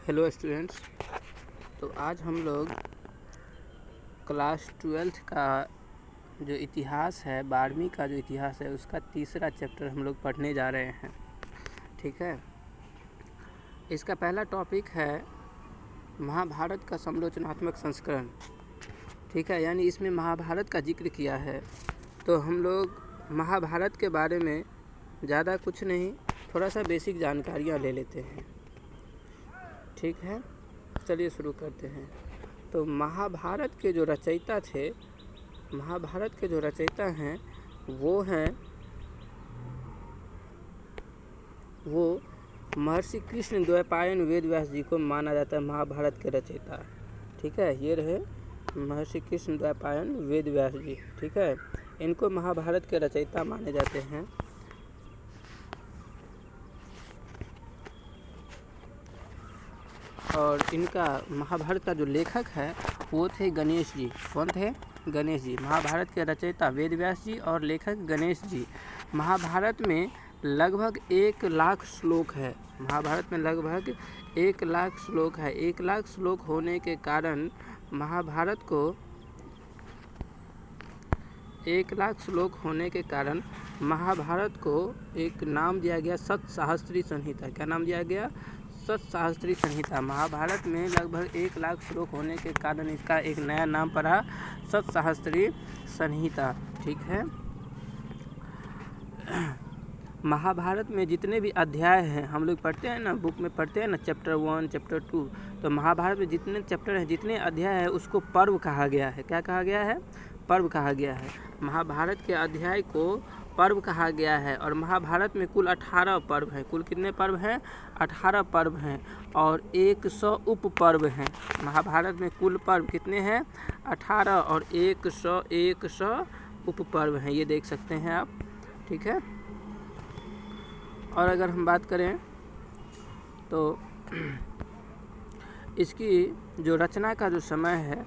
Hello students. तो आज हम लोग क्लास 12th का जो इतिहास है, 12वीं का जो इतिहास है, उसका तीसरा चैप्टर हम लोग पढ़ने जा रहे हैं। ठीक है। इसका पहला टॉपिक है महाभारत का समालोचनात्मक संस्करण। ठीक है, यानी इसमें महाभारत का जिक्र किया है। तो हम लोग महाभारत के बारे में ज़्यादा कुछ नहीं, थोड़ा सा बेसिक जानकारियाँ ले लेते हैं। ठीक है, चलिए शुरू करते हैं। तो महाभारत के जो रचयिता थे, महाभारत के जो रचयिता हैं वो महर्षि कृष्ण द्वैपायन वेद व्यास जी को माना जाता है महाभारत के रचयिता। ठीक है, ये रहे महर्षि कृष्ण द्वैपायन वेद व्यास जी। ठीक है, इनको महाभारत के रचयिता माने जाते हैं। और इनका महाभारत का जो लेखक है वो थे गणेश जी। कौन थे? गणेश जी। महाभारत के रचयिता वेद व्यास जी और लेखक गणेश जी। महाभारत में लगभग 1 लाख श्लोक है। महाभारत में लगभग 1 लाख श्लोक है। 1 लाख श्लोक होने के कारण महाभारत को 1 लाख श्लोक होने के कारण महाभारत को एक नाम दिया गया सतसहस्त्री संहिता। क्या नाम दिया गया? सतसहस्त्री संहिता। महाभारत में लगभग 1 लाख श्लोक होने के कारण इसका एक नया नाम पड़ा, सतसहस्त्री संहिता। ठीक है। महाभारत में जितने भी अध्याय हैं, हम लोग पढ़ते हैं ना, बुक में पढ़ते हैं ना, चैप्टर 1 चैप्टर 2। तो महाभारत में जितने चैप्टर हैं, जितने अध्याय हैं, उसको पर्व कहा गया है। क्या कहा गया है? पर्व कहा गया है। महाभारत के अध्याय को पर्व कहा गया है। और महाभारत में कुल 18 पर्व हैं। कुल कितने पर्व हैं? 18 पर्व हैं और 100 उप पर्व हैं। महाभारत में कुल पर्व कितने हैं? 18 और 100 उप पर्व हैं। ये देख सकते हैं आप। ठीक है। और अगर हम बात करें तो इसकी जो रचना का जो समय है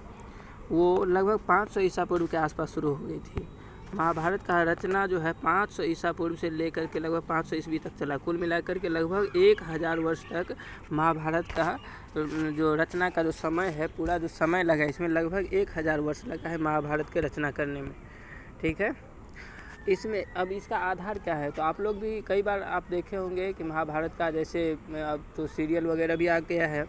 वो लगभग 500 ईसा पूर्व के आसपास शुरू हो गई थी। महाभारत का रचना जो है 500 ईसा पूर्व से लेकर के लगभग 500 ईस्वी तक चला। कुल मिलाकर के लगभग 1000 वर्ष तक महाभारत का जो रचना का जो समय है, पूरा जो समय लगा, इसमें लगभग 1000 वर्ष लगा है महाभारत के रचना करने में। ठीक है। इसमें अब इसका आधार क्या है? तो आप लोग भी कई बार आप देखे होंगे कि महाभारत का जैसे अब तो सीरियल वगैरह भी आ गया है,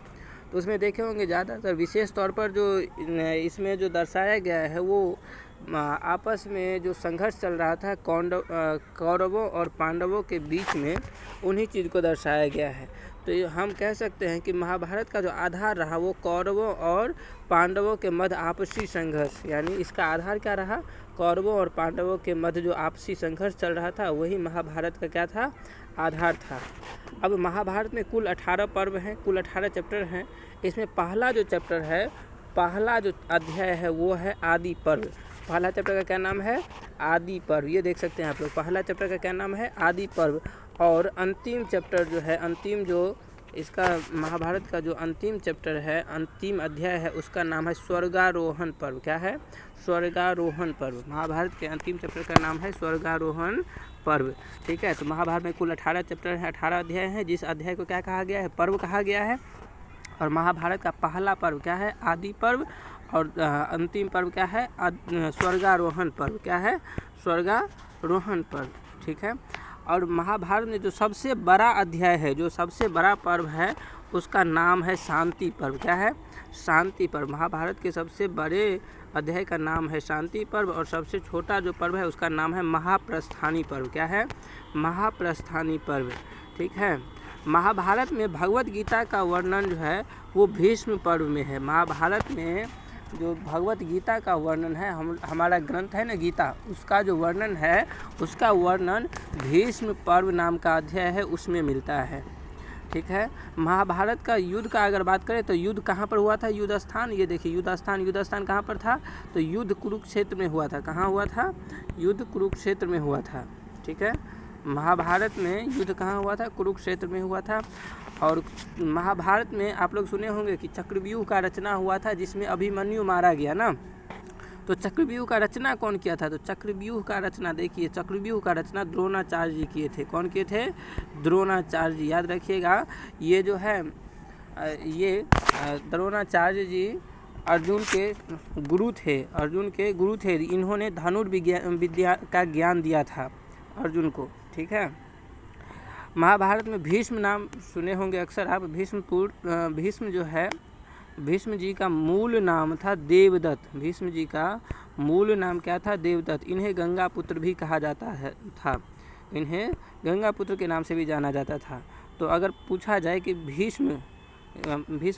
तो उसमें देखे होंगे ज़्यादातर विशेष तौर पर जो इसमें जो दर्शाया गया है वो आपस में जो संघर्ष चल रहा था कौरवों और पांडवों के बीच में, उन्हीं चीज़ को दर्शाया गया है। तो हम कह सकते हैं कि महाभारत का जो आधार रहा वो कौरवों और पांडवों के मध्य आपसी संघर्ष, यानी इसका आधार क्या रहा? कौरवों और पांडवों के मध्य जो आपसी संघर्ष चल रहा था, वही महाभारत का क्या था? आधार था। अब महाभारत में कुल 18 पर्व हैं, कुल 18 चैप्टर हैं। इसमें पहला जो चैप्टर है, पहला जो अध्याय है वो है आदि पर्व। पहला चैप्टर का क्या नाम है? आदि पर्व। ये देख सकते हैं आप लोग, पहला चैप्टर का क्या नाम है? आदि पर्व। और अंतिम चैप्टर जो है, अंतिम जो इसका महाभारत का जो अंतिम चैप्टर है, अंतिम अध्याय है, उसका नाम है स्वर्गारोहण पर्व। क्या है? स्वर्गारोहण पर्व। महाभारत के अंतिम चैप्टर का नाम है स्वर्गारोहण पर्व। ठीक है। तो महाभारत में कुल 18 चैप्टर हैं, 18 अध्याय हैं, जिस अध्याय को क्या कहा गया है? पर्व कहा गया है। और महाभारत का पहला पर्व क्या है? आदि पर्व। और अंतिम पर्व क्या है? स्वर्गारोहण पर्व। क्या है? स्वर्गारोहण पर्व। ठीक है। और महाभारत में जो सबसे बड़ा अध्याय है, जो सबसे बड़ा पर्व है, उसका नाम है शांति पर्व। क्या है? शांति पर्व। महाभारत के सबसे बड़े अध्याय का नाम है शांति पर्व और सबसे छोटा जो पर्व है उसका नाम है महाप्रस्थानी पर्व। क्या है? महाप्रस्थानी पर्व। ठीक है। महाभारत में भगवत गीता का वर्णन जो है वो भीष्म पर्व में है। महाभारत में जो भगवत गीता का वर्णन है, हमारा ग्रंथ है ना गीता, उसका जो वर्णन है, उसका वर्णन भीष्म पर्व नाम का अध्याय है, उसमें मिलता है। ठीक है। महाभारत का युद्ध का अगर बात करें तो युद्ध कहाँ पर हुआ था? युद्ध स्थान। ये देखिए युद्ध स्थान कहाँ पर था? तो युद्ध कुरुक्षेत्र में हुआ था। कहाँ हुआ था? युद्ध कुरुक्षेत्र में हुआ था। ठीक है। महाभारत में युद्ध कहाँ हुआ था? कुरुक्षेत्र में हुआ था। और महाभारत में आप लोग सुने होंगे कि चक्रव्यूह का रचना हुआ था, जिसमें अभिमन्यु मारा गया ना। तो चक्रव्यूह का रचना कौन किया था? तो चक्रव्यूह का रचना देखिए, चक्रव्यूह का रचना द्रोणाचार्य जी किए थे। कौन किए थे? द्रोणाचार्य जी। याद रखिएगा, ये जो है ये द्रोणाचार्य जी अर्जुन के गुरु थे। इन्होंने धनुर्विद्या का ज्ञान दिया था अर्जुन को, ठीक है। महाभारत में भीष्म नाम सुने होंगे अक्सर आप। भीष्म जी का मूल नाम था देवदत्त। भीष्म जी का मूल नाम क्या था? देवदत्त। इन्हें गंगा पुत्र भी कहा जाता था। इन्हें गंगा पुत्र के नाम से भी जाना जाता था। तो अगर पूछा जाए कि भीष्म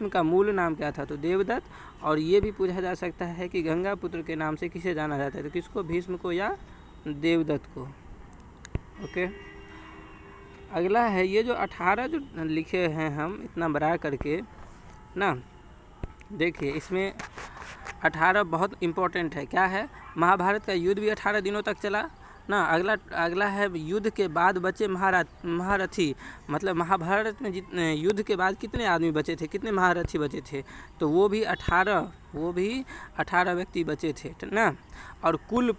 का मूल नाम क्या था, तो देवदत्त। और ये भी पूछा जा सकता है कि गंगा पुत्र के नाम से किसे जाना जाता है, तो किसको? भीष्म को या देवदत्त को। ओके, अगला है ये जो 18 जो लिखे हैं हम इतना बड़ा करके ना, देखिए इसमें 18 बहुत इम्पोर्टेंट है। क्या है? महाभारत का युद्ध भी 18 दिनों तक चला ना। अगला है युद्ध के बाद बचे महारथी। मतलब महाभारत में युद्ध के बाद कितने आदमी बचे थे, कितने महारथी बचे थे, तो वो भी 18 व्यक्ति बचे थे ना। और कुल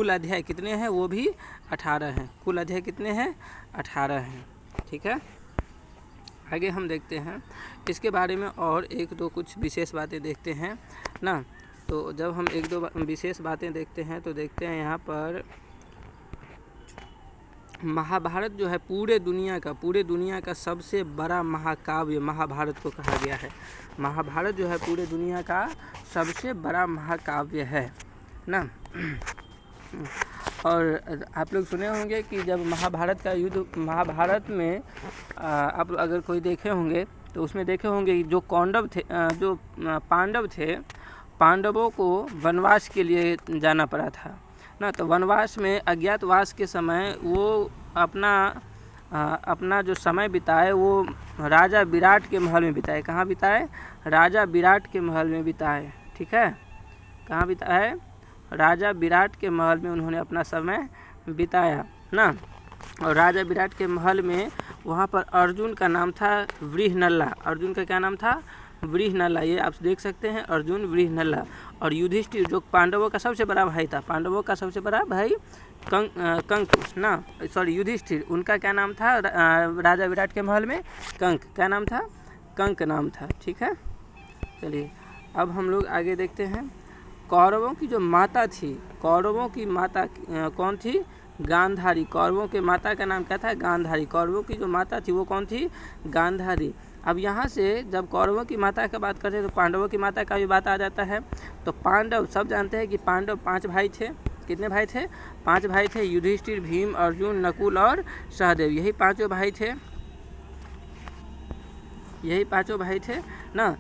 अध्याय कितने हैं? वो भी 18 हैं। कुल अध्याय कितने हैं? 18 हैं, ठीक है। आगे हम देखते हैं इसके बारे में और एक दो कुछ विशेष बातें देखते हैं ना। तो जब हम एक दो विशेष बातें देखते हैं तो देखते हैं यहाँ पर महाभारत जो है पूरे दुनिया का सबसे बड़ा महाकाव्य महाभारत को कहा गया है। महाभारत जो है पूरे दुनिया का सबसे बड़ा महाकाव्य है ना। और आप लोग सुने होंगे कि जब महाभारत का युद्ध, महाभारत में आप अगर कोई देखे होंगे तो उसमें देखे होंगे जो पांडव थे, पांडवों को वनवास के लिए जाना पड़ा था ना। तो वनवास में अज्ञातवास के समय वो अपना जो समय बिताए वो राजा विराट के महल में बिताए। कहाँ बिताए? राजा विराट के महल में बिताए, ठीक है। कहाँ बिताए? राजा विराट के महल में उन्होंने अपना समय बिताया ना। और राजा विराट के महल में वहाँ पर अर्जुन का नाम था वृहनल्ला। अर्जुन का क्या नाम था? वृहनल्ला। ये आप देख सकते हैं, अर्जुन वृहनल्ला। और युधिष्ठिर जो पांडवों का सबसे बड़ा भाई था, पांडवों का सबसे बड़ा भाई कंक ना, सॉरी युधिष्ठिर, उनका क्या नाम था राजा विराट के महल में? कंक। क्या नाम था? कंक नाम था, ठीक है। चलिए अब हम लोग आगे देखते हैं। कौरवों की जो माता थी, कौरवों की माता कौन थी? गांधारी। कौरवों के माता का नाम क्या था? गांधारी। कौरवों की जो माता थी वो कौन थी? गांधारी। अब यहाँ से जब कौरवों की माता की बात करते हैं तो पांडवों की माता का भी बात आ जाता है। तो पांडव, सब जानते हैं कि पांडव 5 भाई थे। कितने भाई थे? 5 भाई थे। युधिष्ठिर, भीम, अर्जुन, नकुल और सहदेव, यही पांचों भाई थे ना।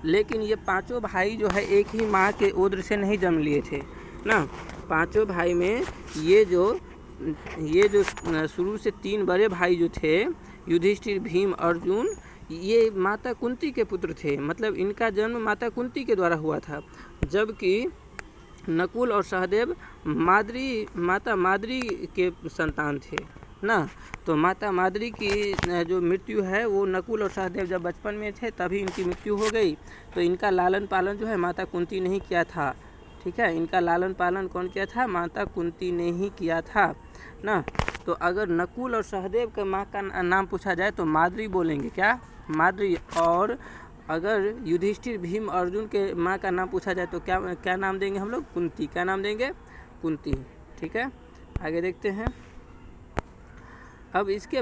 लेकिन ये पांचों भाई जो है एक ही माँ के उदर से नहीं जन्म लिए थे ना। पांचों भाई में ये जो शुरू से 3 बड़े भाई जो थे, युधिष्ठिर, भीम, अर्जुन, ये माता कुंती के पुत्र थे। मतलब इनका जन्म माता कुंती के द्वारा हुआ था। जबकि नकुल और सहदेव माता माद्री के संतान थे ना। तो माता माद्री की जो मृत्यु है वो नकुल और सहदेव जब बचपन में थे तभी इनकी मृत्यु हो गई। तो इनका लालन पालन जो है माता कुंती ने ही किया था, ठीक है। इनका लालन पालन कौन किया था? माता कुंती ने ही किया था ना। तो अगर नकुल और सहदेव का माँ का नाम पूछा जाए तो माद्री बोलेंगे। क्या? माद्री। और अगर युधिष्ठिर, भीम, अर्जुन के माँ का नाम पूछा जाए तो क्या नाम देंगे हम लोग? कुंती। क्या नाम देंगे? कुंती, ठीक है। आगे देखते हैं। अब इसके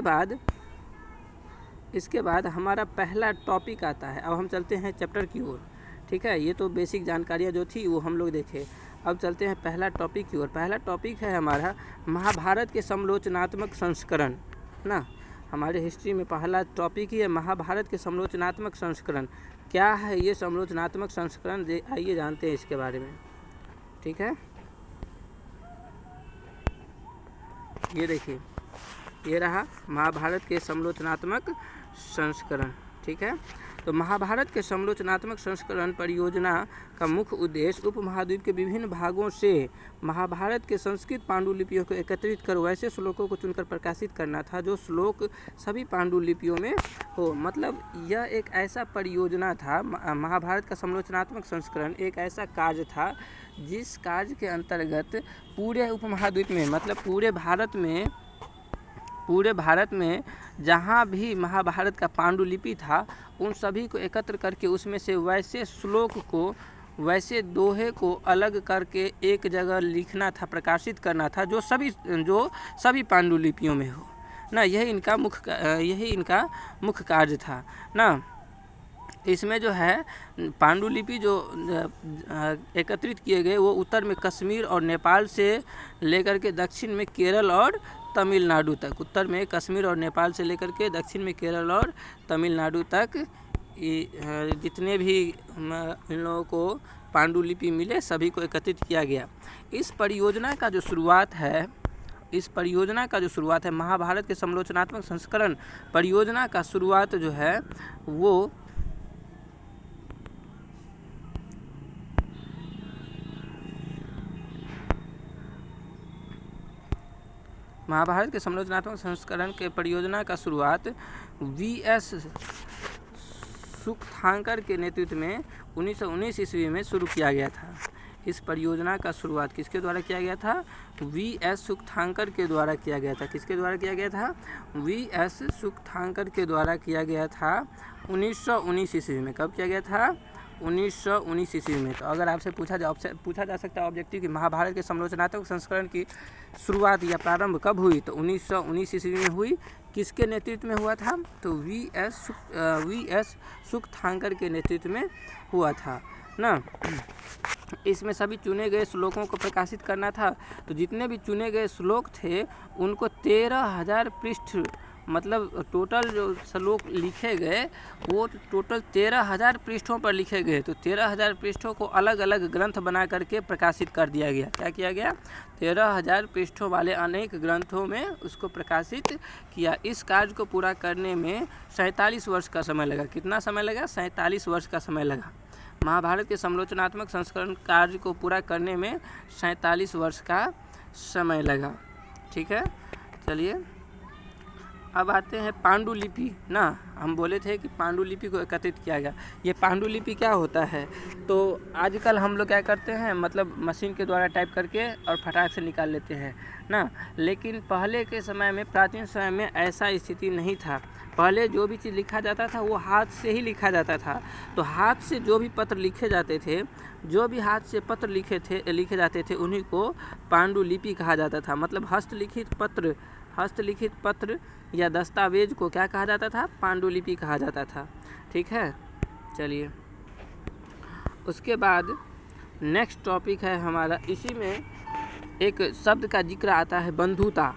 बाद हमारा पहला टॉपिक आता है। अब हम चलते हैं चैप्टर की ओर, ठीक है। ये तो बेसिक जानकारियाँ जो थी वो हम लोग देखे। अब चलते हैं पहला टॉपिक की ओर। पहला टॉपिक है हमारा महाभारत के समालोचनात्मक संस्करण ना। हमारे हिस्ट्री में पहला टॉपिक ही है महाभारत के समालोचनात्मक संस्करण। क्या है ये समालोचनात्मक संस्करण? आइए जानते हैं इसके बारे में, ठीक है। ये देखिए, ये रहा महाभारत के समालोचनात्मक संस्करण, ठीक है। तो महाभारत के समालोचनात्मक संस्करण परियोजना का मुख्य उद्देश्य उपमहाद्वीप के विभिन्न भागों से महाभारत के संस्कृत पांडुलिपियों को एकत्रित कर वैसे श्लोकों को चुनकर प्रकाशित करना था जो श्लोक सभी पांडुलिपियों में हो। मतलब यह एक ऐसा परियोजना था, महाभारत का समालोचनात्मक संस्करण एक ऐसा कार्य था जिस कार्य के अंतर्गत पूरे उपमहाद्वीप में, मतलब पूरे भारत में पूरे भारत में जहाँ भी महाभारत का पांडुलिपि था उन सभी को एकत्र करके उसमें से वैसे श्लोक को, वैसे दोहे को अलग करके एक जगह लिखना था, प्रकाशित करना था जो सभी पांडुलिपियों में हो ना। यही इनका मुख्य कार्य था ना। इसमें जो है पांडुलिपि जो एकत्रित किए गए वो उत्तर में कश्मीर और नेपाल से लेकर के दक्षिण में केरल और तमिलनाडु तक, उत्तर में कश्मीर और नेपाल से लेकर के दक्षिण में केरल और तमिलनाडु तक जितने भी इन लोगों को पांडुलिपि मिले सभी को एकत्रित किया गया। इस परियोजना का जो शुरुआत है महाभारत के समालोचनात्मक संस्करण परियोजना का शुरुआत जो है वो महाभारत के समालोचनात्मक संस्करण के परियोजना का शुरुआत V.S. सुकथांकर के नेतृत्व में 1919 ईस्वी में शुरू किया गया था। इस परियोजना का शुरुआत किसके द्वारा किया गया था? V.S. सुकथांकर के द्वारा किया गया था। किसके द्वारा किया गया था? V.S. सुकथांकर के द्वारा किया गया था 1919 ईस्वी में। कब किया गया था? 1919 ईस्वी में। तो अगर आपसे पूछा जा सकता है ऑब्जेक्टिव कि महाभारत के समालोचनात्मक संस्करण की शुरुआत या प्रारंभ कब हुई, तो 1919 ईस्वी में हुई। किसके नेतृत्व में हुआ था? तो V.S. सुकथांकर के नेतृत्व में हुआ था ना। इसमें सभी चुने गए श्लोकों को प्रकाशित करना था। तो जितने भी चुने गए श्लोक थे उनको 13,000 पृष्ठ, मतलब टोटल जो श्लोक लिखे गए वो टोटल 13,000 पृष्ठों पर लिखे गए। तो 13,000 पृष्ठों को अलग अलग ग्रंथ बना करके प्रकाशित कर दिया गया। क्या किया गया? 13,000 पृष्ठों वाले अनेक ग्रंथों में उसको प्रकाशित किया। इस कार्य को पूरा करने में 47 वर्ष का समय लगा। कितना समय लगा? 47 वर्ष का समय लगा। महाभारत के समालोचनात्मक संस्करण कार्य को पूरा करने में 47 वर्ष का समय लगा। ठीक है, चलिए अब आते हैं पांडुलिपि ना। हम बोले थे कि पांडुलिपि को एकत्रित किया गया। ये पांडुलिपि क्या होता है? तो आजकल हम लोग क्या करते हैं, मतलब मशीन के द्वारा टाइप करके और फटाक से निकाल लेते हैं ना। लेकिन पहले के समय में, प्राचीन समय में ऐसा स्थिति नहीं था। पहले जो भी चीज़ लिखा जाता था वो हाथ से ही लिखा जाता था। तो हाथ से जो भी पत्र लिखे जाते थे, जो भी हाथ से पत्र लिखे जाते थे उन्हीं को पांडुलिपि कहा जाता था। मतलब हस्तलिखित पत्र या दस्तावेज को क्या कहा जाता था? पांडुलिपि कहा जाता था। ठीक है, चलिए उसके बाद नेक्स्ट टॉपिक है हमारा। इसी में एक शब्द का जिक्र आता है बंधुता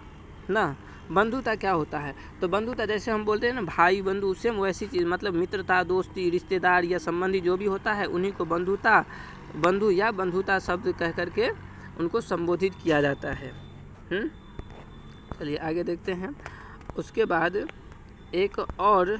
ना। बंधुता क्या होता है? तो बंधुता जैसे हम बोलते हैं ना भाई बंधु, सेम वैसी चीज़, मतलब मित्रता, दोस्ती, रिश्तेदार या संबंधी जो भी होता है उन्हीं को बंधु या बंधुता शब्द कह करके उनको संबोधित किया जाता है। चलिए आगे देखते हैं। उसके बाद एक और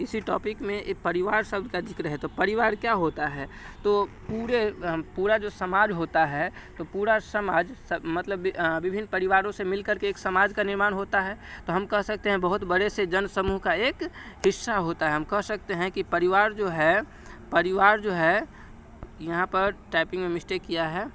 इसी टॉपिक में एक परिवार शब्द का जिक्र है। तो परिवार क्या होता है? तो पूरा जो समाज होता है, तो पूरा समाज मतलब विभिन्न परिवारों से मिलकर के एक समाज का निर्माण होता है। तो हम कह सकते हैं बहुत बड़े से जन समूह का एक हिस्सा होता है। हम कह सकते हैं कि परिवार जो है यहाँ पर टाइपिंग में मिस्टेक किया है।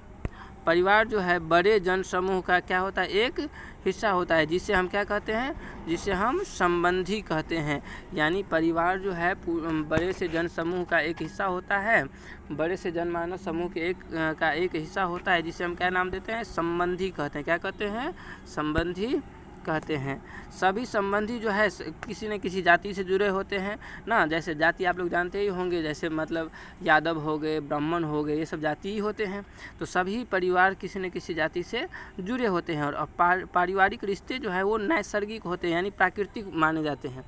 परिवार जो है बड़े जन समूह का क्या होता है? एक हिस्सा होता है, जिसे हम क्या कहते हैं? जिसे हम संबंधी कहते हैं। यानी परिवार जो है बड़े से जन समूह का एक हिस्सा होता है, बड़े से जनमानस समूह के का एक हिस्सा होता है, जिसे हम क्या नाम देते हैं? संबंधी कहते हैं। क्या कहते हैं? संबंधी कहते हैं। सभी संबंधी जो है किसी न किसी जाति से जुड़े होते हैं ना। जैसे जाति आप लोग जानते ही होंगे, जैसे मतलब यादव हो गए, ब्राह्मण हो गए, ये सब जाति ही होते हैं। तो सभी परिवार किसी न किसी जाति से जुड़े होते हैं। और पारिवारिक रिश्ते जो है वो नैसर्गिक होते हैं, यानी प्राकृतिक माने जाते हैं।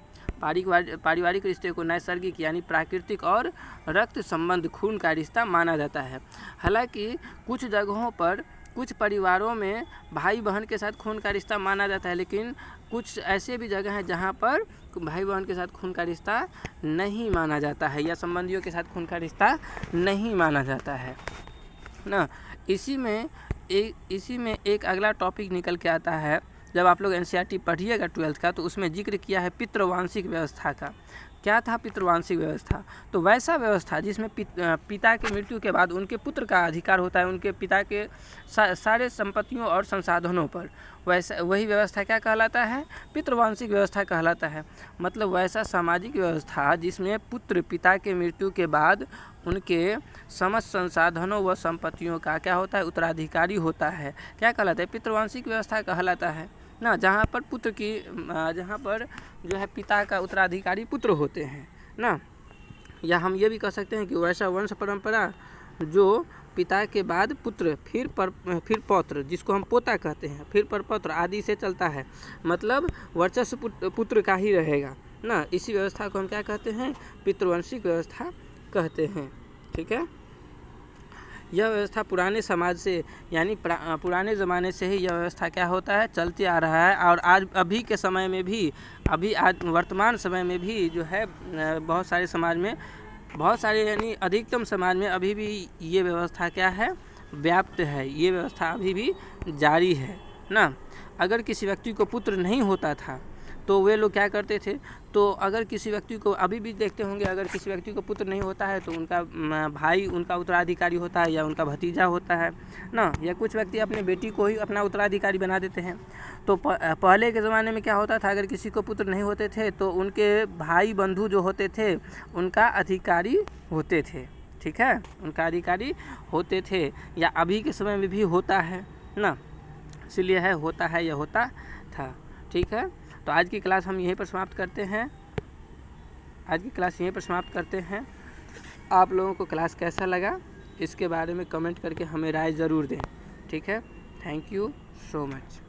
पारिवारिक रिश्ते को नैसर्गिक यानी प्राकृतिक और रक्त संबंध, खून का रिश्ता माना जाता है। हालांकि कुछ जगहों पर, कुछ परिवारों में भाई बहन के साथ खून का रिश्ता माना जाता है, लेकिन कुछ ऐसे भी जगह हैं जहाँ पर भाई बहन के साथ खून का रिश्ता नहीं माना जाता है, या संबंधियों के साथ खून का रिश्ता नहीं माना जाता है ना। इसी में एक अगला टॉपिक निकल के आता है। जब आप लोग NCERT पढ़िएगा 12th का, तो उसमें जिक्र किया है पितृवांशिक व्यवस्था का। क्या था? पितृवांशिक व्यवस्था। तो वैसा व्यवस्था जिसमें पिता की मृत्यु के बाद उनके पुत्र का अधिकार होता है उनके पिता के सारे संपत्तियों और संसाधनों पर, वैसा वही व्यवस्था क्या कहलाता है? पितृवांशिक व्यवस्था कहलाता है। मतलब वैसा सामाजिक व्यवस्था जिसमें पुत्र पिता के मृत्यु के बाद उनके समस्त संसाधनों व संपत्तियों का क्या होता है? उत्तराधिकारी होता है। क्या कहलाता है? पितृवांशिक व्यवस्था कहलाता है ना, जहाँ पर जो है पिता का उत्तराधिकारी पुत्र होते हैं ना। या हम ये भी कह सकते हैं कि वैसा वंश परंपरा जो पिता के बाद पुत्र फिर पौत्र, जिसको हम पोता कहते हैं, फिर परपौत्र आदि से चलता है। मतलब वर्चस्व पुत्र का ही रहेगा ना। इसी व्यवस्था को हम क्या कहते हैं? पितृवंशिक व्यवस्था कहते हैं। ठीक है। यह व्यवस्था पुराने समाज से यानी पुराने ज़माने से ही यह व्यवस्था क्या होता है? चलते आ रहा है। और आज अभी के समय में भी आज वर्तमान समय में भी जो है बहुत सारे समाज में, बहुत सारे यानी अधिकतम समाज में अभी भी ये व्यवस्था क्या है? व्याप्त है। ये व्यवस्था अभी भी जारी है ना। अगर किसी व्यक्ति को पुत्र नहीं होता था तो वे लोग क्या करते थे? तो अगर किसी व्यक्ति को, अभी भी देखते होंगे, अगर किसी व्यक्ति को पुत्र नहीं होता है तो उनका भाई उनका उत्तराधिकारी होता है या उनका भतीजा होता है ना। या कुछ व्यक्ति अपने बेटी को ही अपना उत्तराधिकारी बना देते हैं। तो पहले के ज़माने में क्या होता था? अगर किसी को पुत्र नहीं होते थे तो उनके भाई बंधु जो होते थे उनका अधिकारी होते थे। ठीक है, उनका अधिकारी होते थे। या अभी के समय में भी होता है ना, इसलिए है होता है या होता था। ठीक है। तो आज की क्लास हम यहीं पर समाप्त करते हैं। आप लोगों को क्लास कैसा लगा इसके बारे में कमेंट करके हमें राय ज़रूर दें। ठीक है। Thank you so much.